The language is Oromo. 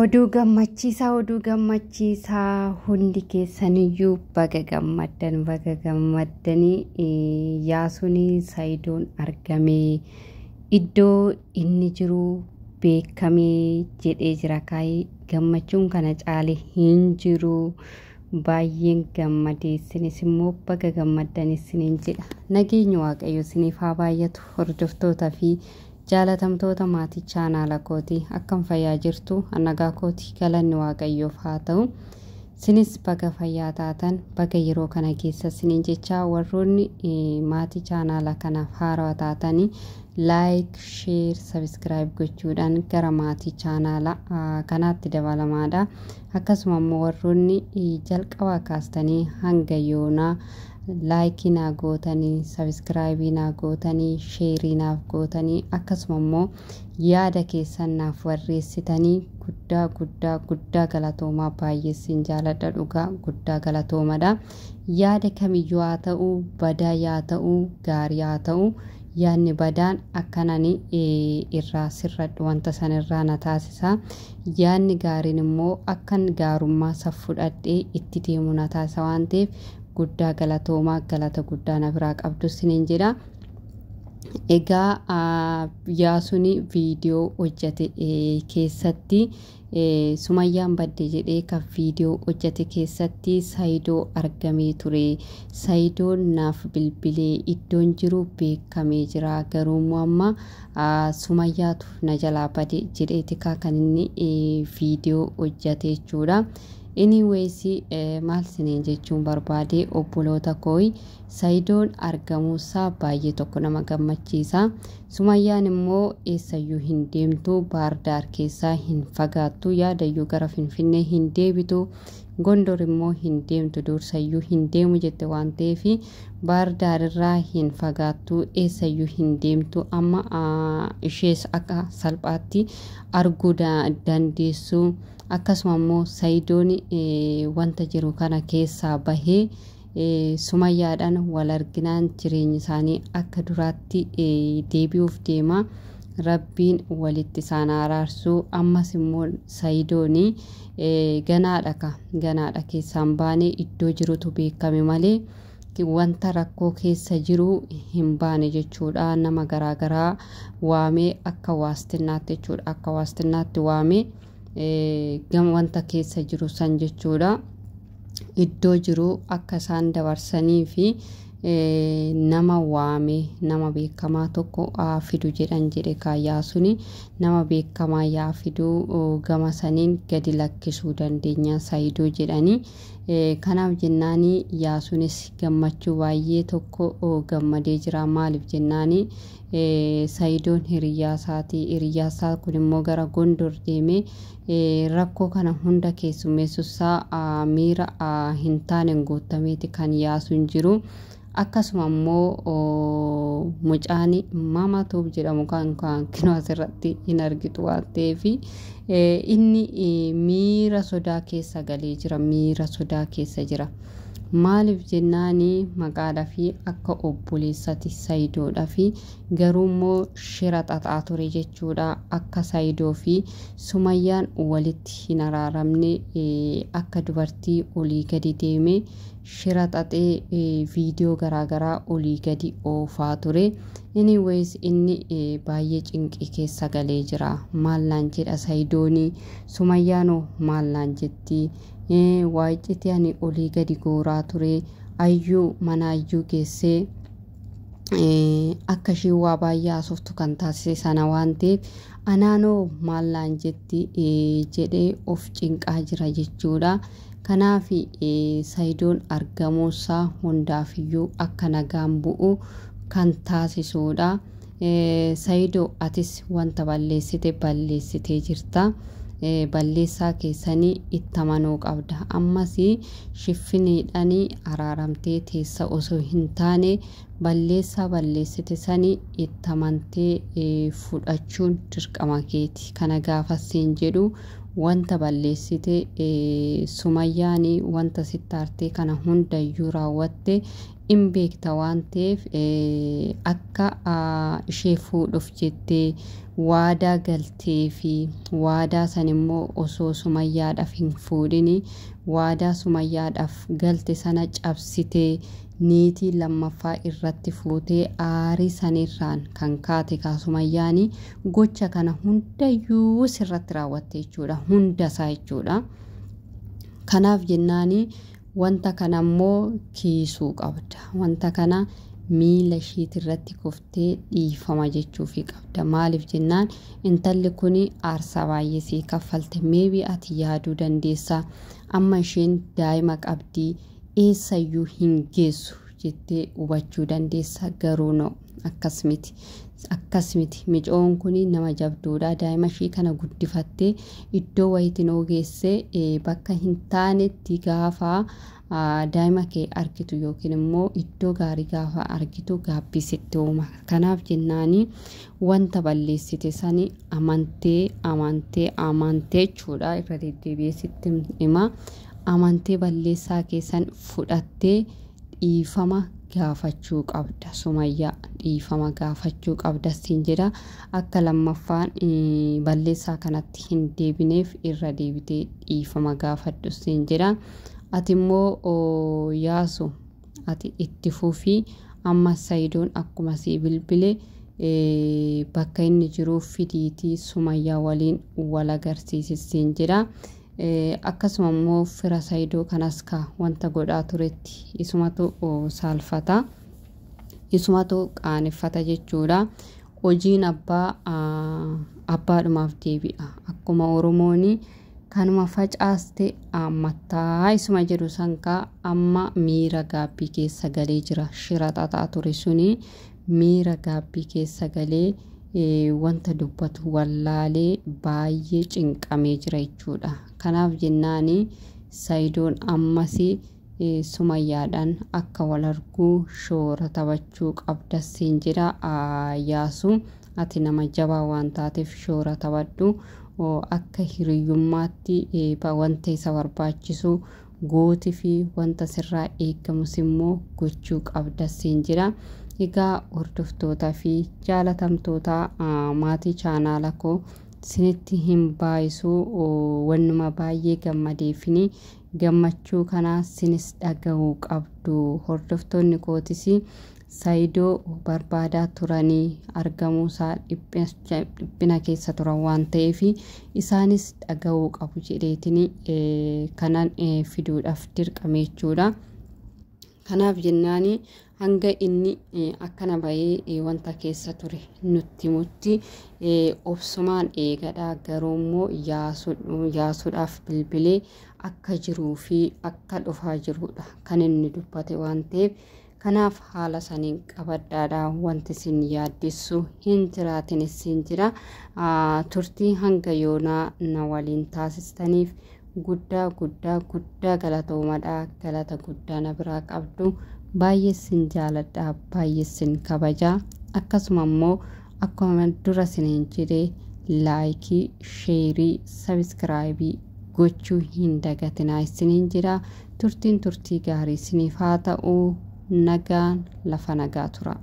Oduu gammachiisaa hundi keessaniyyuu baga gammaddanii Yaasuun Saayidoon argamee iddoo inni jiru beekamee jedhee jira kaayee gammachuun kana caale hin jiru baay'een gammadee isinis immoo baga gammaddan isiniin jedha nageenyi waaqayyo isiniif haa baay'atu hordoftoota fi jaalatamtoota maatii chaanaala kooti akkam fayyaa jirtu annagaa kooti galanni waaqayyoof haa ta'u sinis baga fayyaa taatan baga yeroo kana keessa isiniin jecha warroonni maatii chaanaala kanaaf haarawaa taatanii like share subscribe gochuudhaan gara maatii chaanaala kanaatti dabalamaadha akkasuma immoo warroonni jalqabaa kaastanii hanga yoonaa like na gootanii subscribe na gootanii share na gootanii akkasuma immoo yaada keessan naaf warreessitanii guddaa galatoomaa baay'eesin jaaladha dhugaa guddaa galatoomadha yaada kamiyyuu haa ta'u badaa yaa ta'u gaarii haa ta'u yaanni badaan akkanani irraa sirradhu wanta sanirraa na taasisa yaanni gaariin immoo akkan gaarummaa saffudhadhee itti deemu na taasisa waan ta'eef guddaa galatoomaa galata guddaa na biraa qabdu isiniin jedha egaa Yaasuun viidiyoo hojjete keessatti Sumayyaan badde jedhee ka viidiyoo hojjete keessatti Saayidoo argamee ture Saayidoon naaf bilbilee iddoon jiru beekamee jira garuu amma Sumayyaatu na jalaa bade jedheeti kan inni viidiyoo hojjete jechuudha anyways maal siniin jechuun barbaade obboloota kooyi Saayidoon argamuusaa baay'ee tokko nama gammachiisa Sumayyaan immoo eessayyuu hin deemtu Baardaar keessaa hin fagaattu yaadayyuu gara Finfinnee hin deebitu Gondor immoo hin deemtu Dursayyuu hin deemu jette waan ta'eef Baardaar irraa hin fagaattu eessayyuu hin deemtu amma ishees akka salphaatti arguu dandeessu akkasuma immoo Saayidoon wanta jiru kana keessaa bahee Sumayyaadhaan wal arginaan jireenyi isaanii akka duraatti deebi'uuf deema Rabbiin walitti isaan araarsu ammas immoo Saayidoon ganaadha keessaan baane iddoo jirutu beekame malee wanta rakkoo keessa jiru hin baane jechuudha nama garaagaraa waamee akka waastinnaatti jechuudha akka waastinnaatti waamee wanta keessa jiru san jechuudha iddoo jiru akka isaan dabarsanii fi nama waame nama beekamaa tokko fidu jedhan jedhe Yaasuun nama beekamaa yaa fidu gama saniin gadi lakkisuu dandeenya Saayidoo jedhanii kanaaf jennaani Yaasuunis gammachuu baay'ee tokko gammadee jira maaliif jennaani Saayidoon hiriyaasaa kun immoo gara Gondor deemee rakkoo kana hunda keessummeessuusaa miira hin taane guutameeti kan Yaasuun jiru akkasuma immoo mucaani Maamatuub jedhamu kan kinoo asirratti hin argitu waan ta'eef inni miira sodaa keessa galee jira maaliif jennaani maqaadhaa fi akka obboleessati Saayidoodhaa fi garuu immoo shira xaxaa ture jechuudha akka Saayidoo fi Sumayyaan walitti hin araaramne akka dubartii olii gadi deemee shira xaxee viidiyoo garaagaraa olii gadi oofaa ture anyways inni baay'ee cinqii keessa galee jira maallaan jedha Saayidoon Sumayyaanoo maallaan jetti waayiciti ani olii gadi gooraa ture ayyuu manaayyuu geessee akka ishee waa baay'ee haasoftu kan taasise sana waan ta'eef anaanoo maallaan jetti jedhee of cinqaa jira jechuudha kanaaf Saayidoon argamuusaa hundaafiyyuu akka nagaan bu'u kan taasisuudha Saayidoo atis wanta balleessitee jirta balleessaa keessanii itti amanuu qabda ammas shiffiniidhaanii araaramtee teessa osoo hin taane balleessaa balleessite sanii itti amantee fudhachuun dirqama keeti kana gaafasiin jedhu wanta balleessite Sumayyaan wanta sittaartee kana hundayyuu raawwatte in beekta waan ta'eef akka ishee fuudhuuf jettee waadaa galtee fi waadaa san immoo osoo Sumayyaadhaaf hin fuudhini waadaa Sumayyaadhaaf galte sana cabsitee niitii lammaffaa irratti fuutee aarii sanirraan kan kaate Sumayyaani gocha kana hundayyuu sirratti raawwatte jechuudha hundasaa jechuudha. Kanaaf jennaani wanta kana immoo kiisuu qabda wanta kana miila ishiit irratti kuftee dhiifama jechuufi qabda. Maaliif jennaan intalli kuni aarsaa baay'ee sii kaffalte maybe ati yaaduu dandeessa amma isheen daa'ima qabdii eessayyuu hin geessu jettee hubachuu dandeessa garuu no akkasmiti micoon kuni nama jabduudha daa'ima ishii kana guddifattee iddoo wayitiin ogeessee bakka hin taanetti gaafa daa'ima kee argitu yookiin immoo iddoo gaarii gaafa argitu gaabbisitti uuma. Kanaaf jennaani wanta balleessite sani amantee jechuudha irra deddeebi'ee sitti hima amantee balleessaa keessan fudhattee dhiifama gaafachuu qabda. Sumayyaa dhiifama gaafachuu qabda siin jedha akka lammaffaan balleessaa kanatti hin deebineef irra deebitee dhiifama gaafadhu siin jedha. Ati immoo yaasu ati itti fufi amma Saidoon akkuma sii bilbile bakka inni jiru fidiitii Sumayyaa waliin wal agarsiisiin jira. Akkasuma immoo fira Saidoo kanas wanta godhaa turetti isumatu saalfata isumatu qaaneffata jechuudha. Hojiin abbaadhumaaf deebi'a akkuma Oromooni kanuma facaaste ammataa isuma jedhu sankaa amma miira gaabbii keessa galee jira. Shira xaxaa ture suni miira gaabbii keessa galee wanta dubbatu wallaalee baay'ee cinqamee jira jechuudha. Kanaaf jennaani Saidoon ammasii Sumayyaadhaan akka wal arguu shoora taphachuu qabda siin jira. Yaasu ati nama jabaa waan taateef shoora taphadhu akka hiriyyummaatti wanta isa barbaachisu gooti fi wanta sirraa eegamus immoo gochuu qabda siin jira. Egaa hordoftootaa fi jaalatamtoota maatii chaanaala koo sinitti hin baay'isu wannuma baay'ee gammadeefini gammachuu kana sinis dhagahuu qabdu. Hordoftoonni kootis Saidoo barbaadaa turanii argamuusaa dhiphina keessa turan waan ta'eef isaanis dhagahuu qabu jedheetini kanan fiduudhaaf dirqame jechuudha. Kanaaf jennaani hanga inni akkana bahee wanta keessa ture nutti mutti obsumaan eegadha. Garuu immoo yaasuudhaaf bilbilee akka jiruu fi akka dhufaa jirudha kan inni dubbate waan ta'eef kanaaf haala saniin qabadhaadha. Wanti sin yaaddessu hin jiraatin siin jira. Turtii hanga yoonaa na waliin taasistaniif guddaa galatoomadha. Galata guddaa na biraa qabdu. Baay'ee sin jaaladha baay'ee sin kabajaa. Akkasuma immoo akkuma dura siniin jedhee laayikii sheerii sabiskiraayibii gochuu hin dagatinaa isiniin jira. Turtiin turtii gaarii siniif haa ta'u. Nagaan lafa nagaa tura.